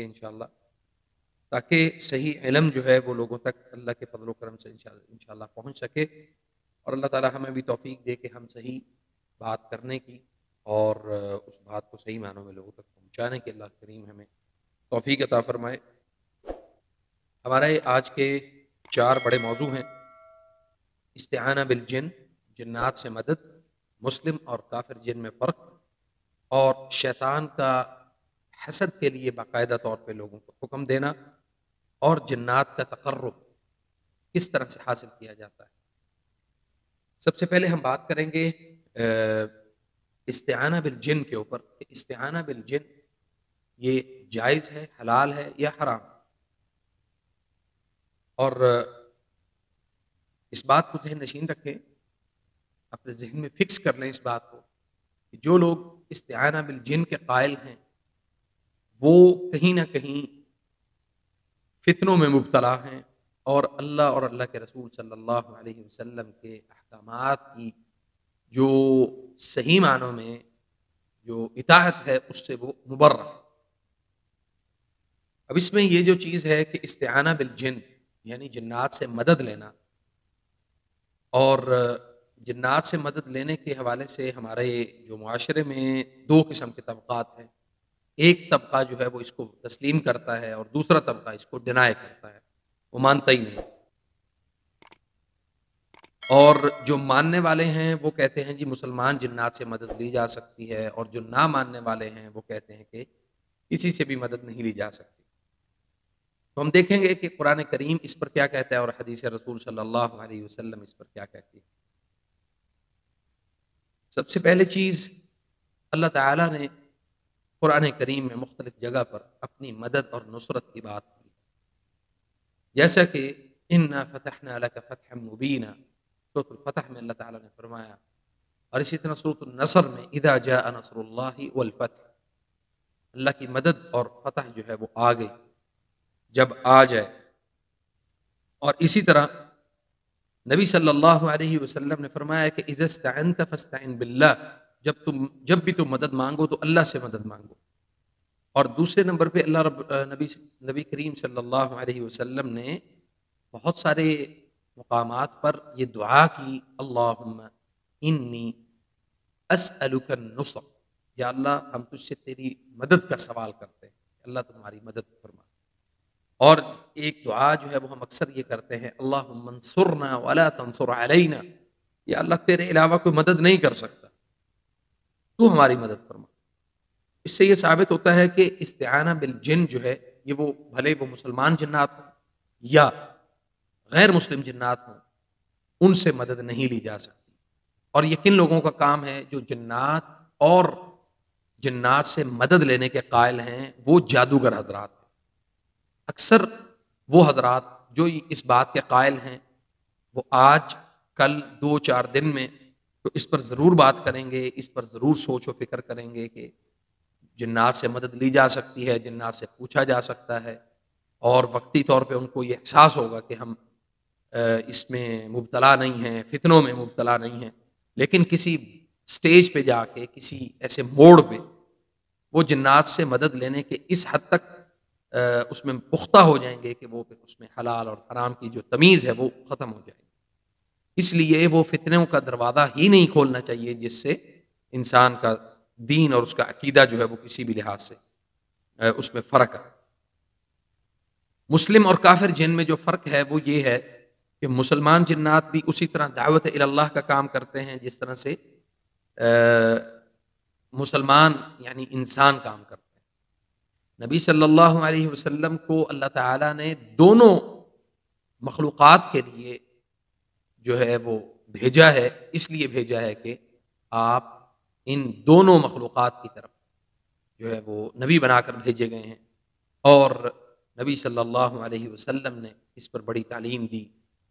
انشاءاللہ، تاکہ صحیح علم جو ہے وہ لوگوں تک اللہ کے فضل و کرم سے انشاءاللہ پہنچ سکے، اور اللہ تعالی ہمیں بھی توفیق دے کہ ہم صحیح بات کرنے کی اور اس بات کو صحیح معنوں میں لوگوں تک پہنچانے کی اللہ کریم ہمیں توفیق عطا فرمائے۔ ہمارے آج کے 4 بڑے موضوع ہیں: استعانہ بالجن، جنات سے مدد، مسلم اور کافر جن میں فرق، اور شیطان کا حسد کے لیے باقاعدہ طور پہ لوگوں کو حکم دینا، اور جنات کا تقرب کس طرح سے حاصل کیا جاتا ہے۔ سب سے پہلے ہم بات کریں گے استعانہ بالجن کے اوپر کہ استعانہ بالجن یہ جائز ہے، حلال ہے یا حرام۔ اور اس بات کو ذہن نشین رکھیں، اپنے ذہن میں فکس کر لیں اس بات کو کہ جو لوگ استعانہ بالجن کے قائل ہیں وہ کہیں نہ کہیں فتنوں میں مبتلا ہیں، اور اللہ اور اللہ کے رسول صلی اللہ علیہ وسلم کے احکامات کی جو صحیح معنوں میں جو اطاعت ہے اس سے وہ مبرہ ہے۔ اب اس میں یہ جو چیز ہے کہ استعانہ بالجن یعنی جنات سے مدد لینا، اور جنات سے مدد لینے کے حوالے سے ہمارے جو معاشرے میں 2 قسم کے طبقات ہیں۔ ایک طبقہ جو ہے وہ اس کو تسلیم کرتا ہے، اور دوسرا طبقہ اس کو ڈینائی کرتا ہے، وہ مانتا ہی نہیں۔ اور جو ماننے والے ہیں وہ کہتے ہیں جی مسلمان جنات سے مدد لی جا سکتی ہے، اور جو نہ ماننے والے ہیں وہ کہتے ہیں کہ کسی سے بھی مدد نہیں لی جا سکتی۔ تو ہم دیکھیں گے کہ قرآن کریم اس پر کیا کہتا ہے اور حدیث رسول صلی اللہ علیہ وسلم اس پر کیا کہتی ہے۔ سب سے پہلے چیز، اللہ تعالیٰ نے قرآن کریم میں مختلف جگہ پر اپنی مدد اور نصرت کی بات کی، جیسا کہ انا فتحنا لک فتحا مبینا، سورۃ الفتح میں اللہ تعالیٰ نے فرمایا، اور اسی طرح سورۃ النصر میں اذا جاء نصر اللہ والفتح، اللہ کی مدد اور فتح جو ہے وہ آ گئی، جب آ جائے۔ اور اسی طرح نبی صلی اللہ علیہ وسلم نے فرمایا کہ اذا استعنت فاستعن باللہ، جب بھی تم مدد مانگو تو اللہ سے مدد مانگو۔ اور دوسرے نمبر پہ نبی کریم صلی اللہ علیہ وسلم نے بہت سارے مقامات پر یہ دعا کی، اللہم انی اسألک النصر، یا اللہ ہم تجھ سے تیری مدد کا سوال کرتے ہیں، اللہ تمہاری مدد فرما۔ اور ایک دعا جو ہے وہ ہم اکثر یہ کرتے ہیں، اللہم انصرنا ولا تنصر علینا، یا اللہ تیرے علاوہ کوئی مدد نہیں کر سکتا، تو ہماری مدد فرما۔ اس سے یہ ثابت ہوتا ہے کہ استعانہ بالجن جو ہے یہ وہ بھلے وہ مسلمان جنات ہوں یا غیر مسلم جنات ہوں، ان سے مدد نہیں لی جا سکتی۔ اور یہ کن لوگوں کا کام ہے؟ جو جنات اور جنات سے مدد لینے کے قائل ہیں، وہ جادوگر حضرات ہیں۔ اکثر وہ حضرات جو اس بات کے قائل ہیں وہ آج کل 2-4 دن میں تو اس پر ضرور بات کریں گے، اس پر ضرور سوچ و فکر کریں گے کہ جنات سے مدد لی جا سکتی ہے، جنات سے پوچھا جا سکتا ہے، اور وقتی طور پہ ان کو یہ احساس ہوگا کہ ہم اس میں مبتلا نہیں ہیں، فتنوں میں مبتلا نہیں ہیں۔ لیکن کسی سٹیج پہ جا کے، کسی ایسے موڑ پہ وہ جنات سے مدد لینے کے اس حد تک اس میں پختہ ہو جائیں گے کہ وہ پھر اس میں حلال اور حرام کی جو تمیز ہے وہ ختم ہو جائے گی۔ اس لیے وہ فتنوں کا دروازہ ہی نہیں کھولنا چاہیے جس سے انسان کا دین اور اس کا عقیدہ جو ہے وہ کسی بھی لحاظ سے اس میں فرق ہے۔ مسلم اور کافر جن میں جو فرق ہے وہ یہ ہے کہ مسلمان جنات بھی اسی طرح دعوت اللہ کا کام کرتے ہیں جس طرح سے مسلمان یعنی انسان کام کرتے ہیں۔ نبی صلی اللہ علیہ وسلم کو اللہ تعالیٰ نے دونوں مخلوقات کے لیے جو ہے وہ بھیجا ہے، اس لیے بھیجا ہے کہ آپ ان دونوں مخلوقات کی طرف جو ہے وہ نبی بنا کر بھیجے گئے ہیں، اور نبی صلی اللہ علیہ وسلم نے اس پر بڑی تعلیم دی۔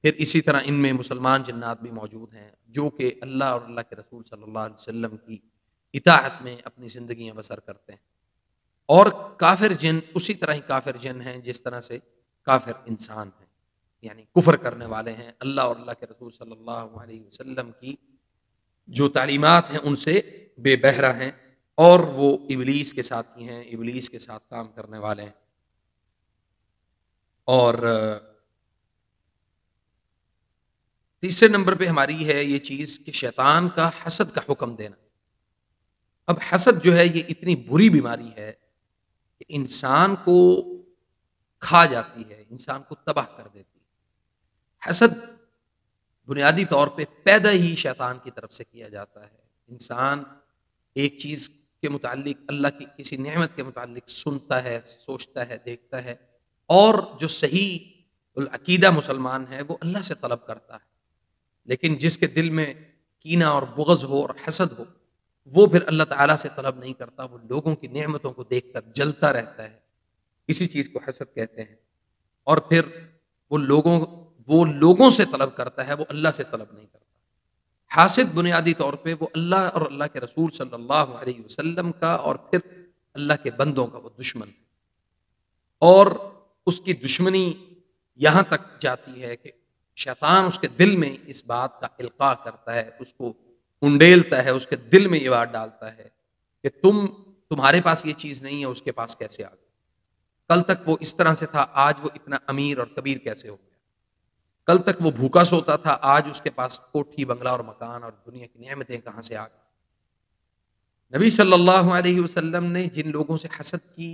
پھر اسی طرح ان میں مسلمان جنات بھی موجود ہیں جو کہ اللہ اور اللہ کے رسول صلی اللہ علیہ وسلم کی اطاعت میں اپنی زندگیاں بسر کرتے ہیں، اور کافر جن اسی طرح ہی کافر جن ہیں جس طرح سے کافر انسان ہیں، یعنی کفر کرنے والے ہیں، اللہ اور اللہ کے رسول صلی اللہ علیہ وسلم کی جو تعلیمات ہیں ان سے بے بہرہ ہیں، اور وہ ابلیس کے ساتھی ہیں، ابلیس کے ساتھ کام کرنے والے ہیں۔ اور تیسرے نمبر پہ ہماری ہے یہ چیز کہ شیطان کا حسد کا حکم دینا. اب حسد جو ہے یہ اتنی بری بیماری ہے کہ انسان کو کھا جاتی ہے، انسان کو تباہ کر دیتی ہے. حسد بنیادی طور پہ پیدا ہی شیطان کی طرف سے کیا جاتا ہے. انسان ایک چیز کے متعلق، اللہ کی کسی نعمت کے متعلق سنتا ہے، سوچتا ہے، دیکھتا ہے، اور جو صحیح العقیدہ مسلمان ہے وہ اللہ سے طلب کرتا ہے. لیکن جس کے دل میں کینہ اور بغض ہو اور حسد ہو، وہ پھر اللہ تعالیٰ سے طلب نہیں کرتا، وہ لوگوں کی نعمتوں کو دیکھ کر جلتا رہتا ہے. اسی چیز کو حسد کہتے ہیں. اور پھر وہ لوگوں سے طلب کرتا ہے، وہ اللہ سے طلب نہیں کرتا. حاسد بنیادی طور پہ وہ اللہ اور اللہ کے رسول صلی اللہ علیہ وسلم کا اور پھر اللہ کے بندوں کا وہ دشمن ہے. اور اس کی دشمنی یہاں تک جاتی ہے کہ شیطان اس کے دل میں اس بات کا القاء کرتا ہے، اس کو انڈیلتا ہے، اس کے دل میں یہ بات ڈالتا ہے کہ تمہارے پاس یہ چیز نہیں ہے، اس کے پاس کیسے آ گئی؟ کل تک وہ اس طرح سے تھا، آج وہ اتنا امیر اور کبیر کیسے ہو گیا؟ کل تک وہ بھوکا سوتا تھا، آج اس کے پاس کوٹھی بنگلہ اور مکان اور دنیا کی نعمتیں کہاں سے آ گئی؟ نبی صلی اللہ علیہ وسلم نے جن لوگوں سے حسد کی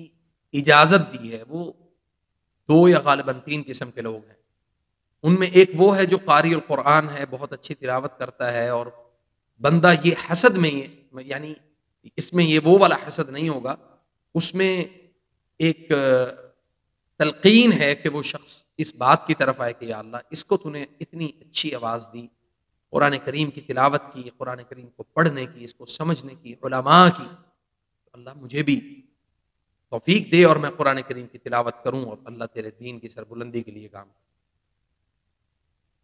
اجازت دی ہے وہ دو یا غالباً تین قسم کے لوگ ہیں. ان میں ایک وہ ہے جو قاری القرآن ہے، بہت اچھی تلاوت کرتا ہے، اور بندہ یہ حسد میں یعنی اس میں یہ وہ والا حسد نہیں ہوگا، اس میں ایک تلقین ہے کہ وہ شخص اس بات کی طرف آئے کہ یا اللہ، اس کو تو نے اتنی اچھی آواز دی، قرآن کریم کی تلاوت کی، قرآن کریم کو پڑھنے کی، اس کو سمجھنے کی، علماء کی، اللہ مجھے بھی توفیق دے اور میں قرآن کریم کی تلاوت کروں اور اللہ تیرے دین کی سربلندی کے لیے کام کروں.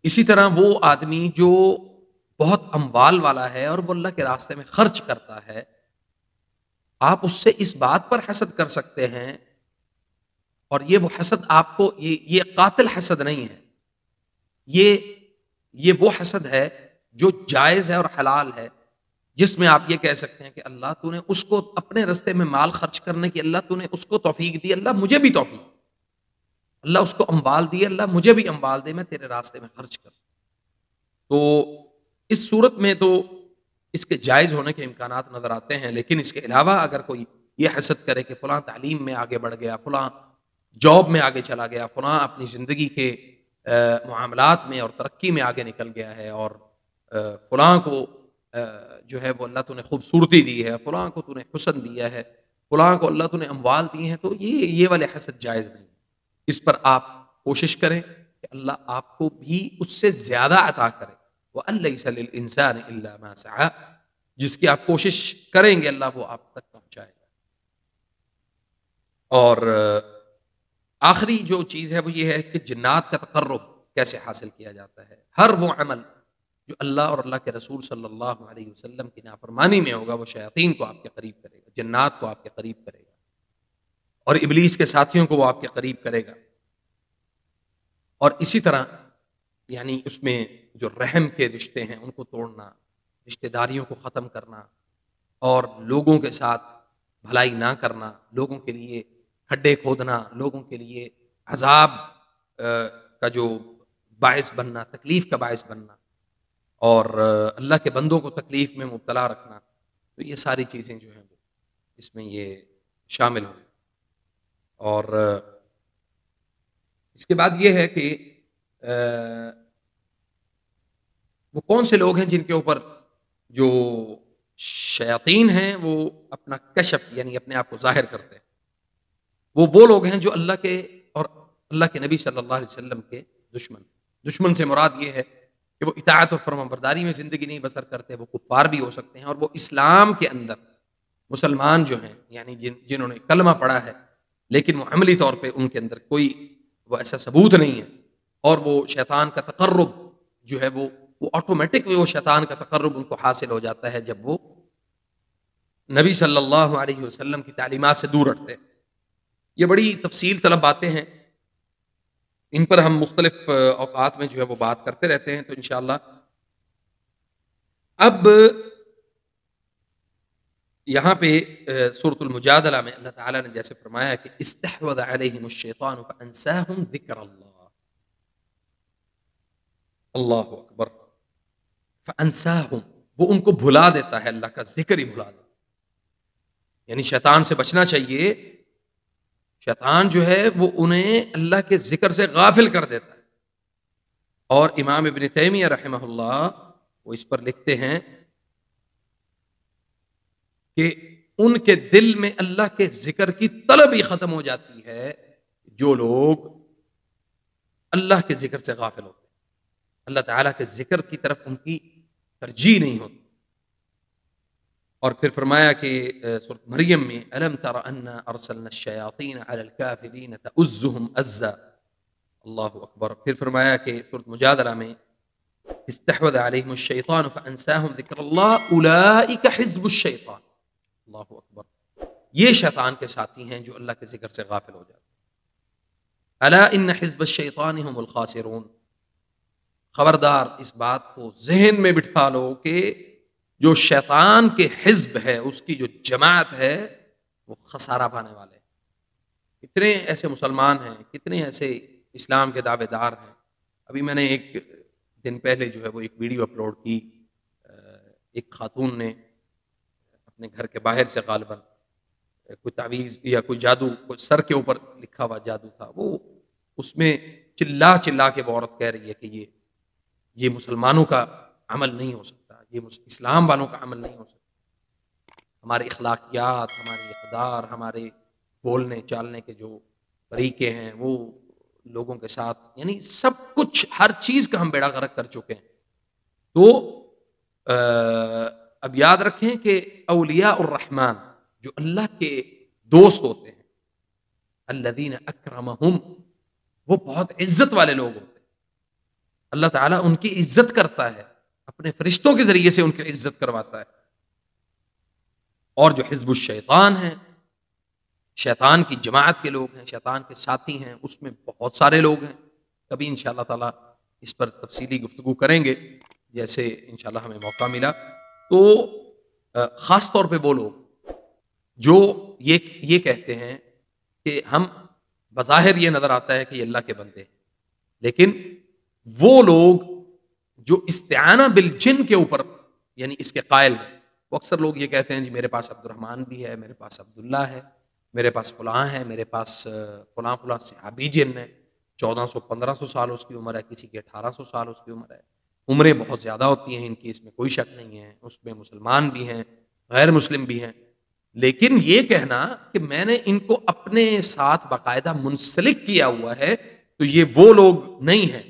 اسی طرح وہ آدمی جو بہت اموال والا ہے اور وہ اللہ کے راستے میں خرچ کرتا ہے، آپ اس سے اس بات پر حسد کر سکتے ہیں، اور یہ وہ حسد آپ کو یہ قاتل حسد نہیں ہے، یہ وہ حسد ہے جو جائز ہے اور حلال ہے، جس میں آپ یہ کہہ سکتے ہیں کہ اللہ تو نے اس کو اپنے راستے میں مال خرچ کرنے کی، اللہ تو نے اس کو توفیق دی، اللہ مجھے بھی توفیق، اللہ اس کو اموال دی، اللہ مجھے بھی اموال دے، میں تیرے راستے میں خرچ کروں. تو اس صورت میں تو اس کے جائز ہونے کے امکانات نظر آتے ہیں. لیکن اس کے علاوہ اگر کوئی یہ حسد کرے کہ فلاں تعلیم میں آگے بڑھ گیا، فلاں جاب میں آگے چلا گیا، فلاں اپنی زندگی کے معاملات میں اور ترقی میں آگے نکل گیا ہے، اور فلاں کو جو ہے وہ اللہ تو نے خوبصورتی دی ہے، فلاں کو تو نے حسن دیا ہے، فلاں کو اللہ تو نے اموال دی ہیں، تو یہ والے حسد جائز نہیں. اس پر آپ کوشش کریں کہ اللہ آپ کو بھی اس سے زیادہ عطا کرے. وَأَن لَّيْسَ لِلْإِنسَانِ إِلَّا مَا سَعَىٰ، جس کی آپ کوشش کریں گے اللہ وہ آپ تک پہنچائے گا. اور آخری جو چیز ہے وہ یہ ہے کہ جنات کا تقرب کیسے حاصل کیا جاتا ہے. ہر وہ عمل جو اللہ اور اللہ کے رسول صلی اللہ علیہ وسلم کی نافرمانی میں ہوگا وہ شیاطین کو آپ کے قریب کرے گا، جنات کو آپ کے قریب کرے گا، اور ابلیس کے ساتھیوں کو وہ آپ کے قریب کرے گا. اور اسی طرح یعنی اس میں جو رحم کے رشتے ہیں ان کو توڑنا، رشتہ داریوں کو ختم کرنا، اور لوگوں کے ساتھ بھلائی نہ کرنا، لوگوں کے لیے کھڈے کھودنا، لوگوں کے لیے عذاب کا جو باعث بننا، تکلیف کا باعث بننا، اور اللہ کے بندوں کو تکلیف میں مبتلا رکھنا، تو یہ ساری چیزیں جو ہیں وہ اس میں یہ شامل ہوں. اور اس کے بعد یہ ہے کہ وہ کون سے لوگ ہیں جن کے اوپر جو شیاطین ہیں وہ اپنا کشف یعنی اپنے آپ کو ظاہر کرتے ہیں. وہ لوگ ہیں جو اللہ کے اور اللہ کے نبی صلی اللہ علیہ وسلم کے دشمن سے مراد یہ ہے کہ وہ اطاعت اور فرمانبرداری میں زندگی نہیں بسر کرتے، وہ کفار بھی ہو سکتے ہیں، اور وہ اسلام کے اندر مسلمان جو ہیں یعنی جنہوں نے کلمہ پڑھا ہے لیکن وہ عملی طور پہ ان کے اندر کوئی وہ ایسا ثبوت نہیں ہے، اور وہ شیطان کا تقرب جو ہے وہ آٹومیٹک وہ شیطان کا تقرب ان کو حاصل ہو جاتا ہے جب وہ نبی صلی اللہ علیہ وسلم کی تعلیمات سے دور ہٹتے ہیں. یہ بڑی تفصیل طلب باتیں ہیں، ان پر ہم مختلف اوقات میں جو ہے وہ بات کرتے رہتے ہیں. تو انشاءاللہ اب یہاں پہ سورۃ المجادلہ میں اللہ تعالیٰ نے جیسے فرمایا کہ استحوذ علیہم الشیطان فانساہم ذکر اللہ، اللہ اکبر، فانساہم، وہ ان کو بھلا دیتا ہے، اللہ کا ذکر ہی بھلا دیتا ہے۔ یعنی شیطان سے بچنا چاہیے، شیطان جو ہے وہ انہیں اللہ کے ذکر سے غافل کر دیتا ہے۔ اور امام ابن تیمیہ رحمہ اللہ وہ اس پر لکھتے ہیں کہ ان کے دل میں اللہ کے ذکر کی طلب ہی ختم ہو جاتی ہے جو لوگ اللہ کے ذکر سے غافل ہوتے ہیں، اللہ تعالیٰ کے ذکر کی طرف ان کی ترجیح نہیں ہوتی۔ اور پھر فرمایا کہ سورۃ مریم میں الم تر انا ارسلنا الشیاطین علی الکافرین تؤزهم ازا، اللہ اکبر۔ پھر فرمایا کہ سورۃ مجادلہ میں استحوذ علیہم الشیطان فانساہم ذکر اللہ اولئک حزب الشیطان، اللہ اکبر، یہ شیطان کے ساتھی ہیں جو اللہ کے ذکر سے غافل ہو جاتے ہیں۔ الا ان حزب الشیطان هم الخاسرون، خبردار اس بات کو ذہن میں بٹھا لو کہ جو شیطان کے حزب ہے، اس کی جو جماعت ہے، وہ خسارہ پانے والے ہیں۔ کتنے ایسے مسلمان ہیں، کتنے ایسے اسلام کے دعوے دار ہیں۔ ابھی میں نے ایک دن پہلے جو ہے وہ ایک ویڈیو اپلوڈ کی، ایک خاتون نے اپنے گھر کے باہر سے غالباً کوئی تعویذ یا کوئی جادو، کوئی سر کے اوپر لکھا ہوا جادو تھا، وہ اس میں چلا چلا کے وہ عورت کہہ رہی ہے کہ یہ مسلمانوں کا عمل نہیں ہو سکتا، یہ اسلام والوں کا عمل نہیں ہو سکتا۔ ہمارے اخلاقیات، ہماری اقدار، ہمارے بولنے چالنے کے جو طریقے ہیں وہ لوگوں کے ساتھ، یعنی سب کچھ، ہر چیز کا ہم بیڑا غرق کر چکے ہیں۔ تو اب یاد رکھیں کہ اولیاء الرحمن جو اللہ کے دوست ہوتے ہیں، الذین اکرمہم، وہ بہت عزت والے لوگ ہوتے ہیں۔ اللہ تعالیٰ ان کی عزت کرتا ہے، اپنے فرشتوں کے ذریعے سے ان کی عزت کرواتا ہے۔ اور جو حزب الشیطان ہیں، شیطان کی جماعت کے لوگ ہیں، شیطان کے ساتھی ہیں، اس میں بہت سارے لوگ ہیں۔ کبھی انشاءاللہ تعالیٰ اس پر تفصیلی گفتگو کریں گے جیسے انشاءاللہ ہمیں موقع ملا۔ تو خاص طور پہ وہ لوگ جو یہ کہتے ہیں کہ ہم، بظاہر یہ نظر آتا ہے کہ یہ اللہ کے بندے ہیں، لیکن وہ لوگ جو استعانہ بالجن کے اوپر یعنی اس کے قائل ہیں، وہ اکثر لوگ یہ کہتے ہیں جی میرے پاس عبد الرحمن بھی ہے، میرے پاس عبداللہ ہے، میرے پاس فلاں ہے، میرے پاس فلاں فلاں صحابی جن ہے، 1400-1500 سال اس کی عمر ہے، کسی کی 1800 سال اس کی عمر ہے، عمریں بہت زیادہ ہوتی ہیں ان کی، اس میں کوئی شک نہیں ہے، اس میں مسلمان بھی ہیں، غیر مسلم بھی ہیں۔ لیکن یہ کہنا کہ میں نے ان کو اپنے ساتھ باقاعدہ منسلک کیا ہوا ہے، تو یہ وہ لوگ نہیں ہیں،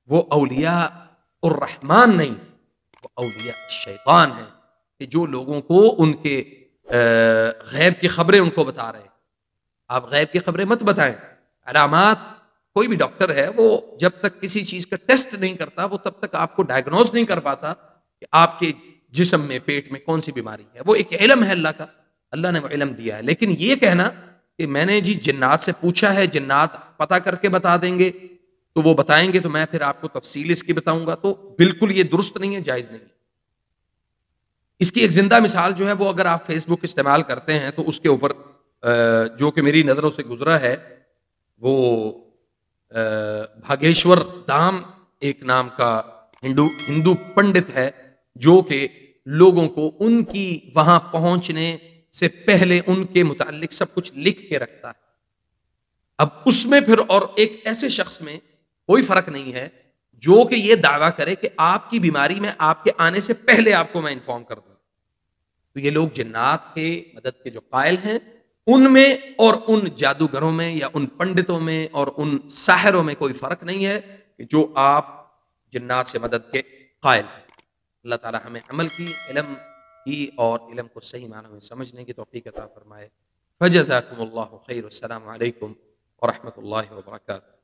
وہ اولیاء الرحمن نہیں، وہ اولیاء الشیطان ہیں کہ جو لوگوں کو ان کے غیب کی خبریں ان کو بتا رہے ہیں۔ آپ غیب کی خبریں مت بتائیں، علامات، کوئی بھی ڈاکٹر ہے وہ جب تک کسی چیز کا ٹیسٹ نہیں کرتا وہ تب تک آپ کو ڈائگنوز نہیں کر پاتا کہ آپ کے جسم میں، پیٹ میں کون سی بیماری ہے۔ وہ ایک علم ہے اللہ کا، اللہ نے وہ علم دیا ہے۔ لیکن یہ کہنا کہ میں نے جی جنات سے پوچھا ہے، جنات پتہ کر کے بتا دیں گے، تو وہ بتائیں گے تو میں پھر آپ کو تفصیل اس کی بتاؤں گا، تو بالکل یہ درست نہیں ہے، جائز نہیں ہے۔ اس کی ایک زندہ مثال جو ہے وہ اگر آپ فیس بک استعمال کرتے ہیں تو اس کے اوپر جو کہ میری نظروں سے گزرا ہے، وہ بھاگیشور دھام ایک نام کا ہندو پنڈت ہے جو کہ لوگوں کو ان کی وہاں پہنچنے سے پہلے ان کے متعلق سب کچھ لکھ کے رکھتا ہے۔ اب اس میں پھر اور ایک ایسے شخص میں کوئی فرق نہیں ہے جو کہ یہ دعویٰ کرے کہ آپ کی بیماری میں آپ کے آنے سے پہلے آپ کو میں انفارم کر دوں۔ تو یہ لوگ جنات کے مدد کے جو قائل ہیں، ان میں اور ان جادوگروں میں یا ان پنڈتوں میں اور ان ساحروں میں کوئی فرق نہیں ہے کہ جو آپ جنات سے مدد کے قائل ہیں۔ اللہ تعالی ہمیں عمل کی، علم کی اور علم کو صحیح معنی میں سمجھنے کی توفیق عطا فرمائے۔ فجزاکم اللہ خیر، السلام علیکم ورحمۃ اللہ وبرکاتہ۔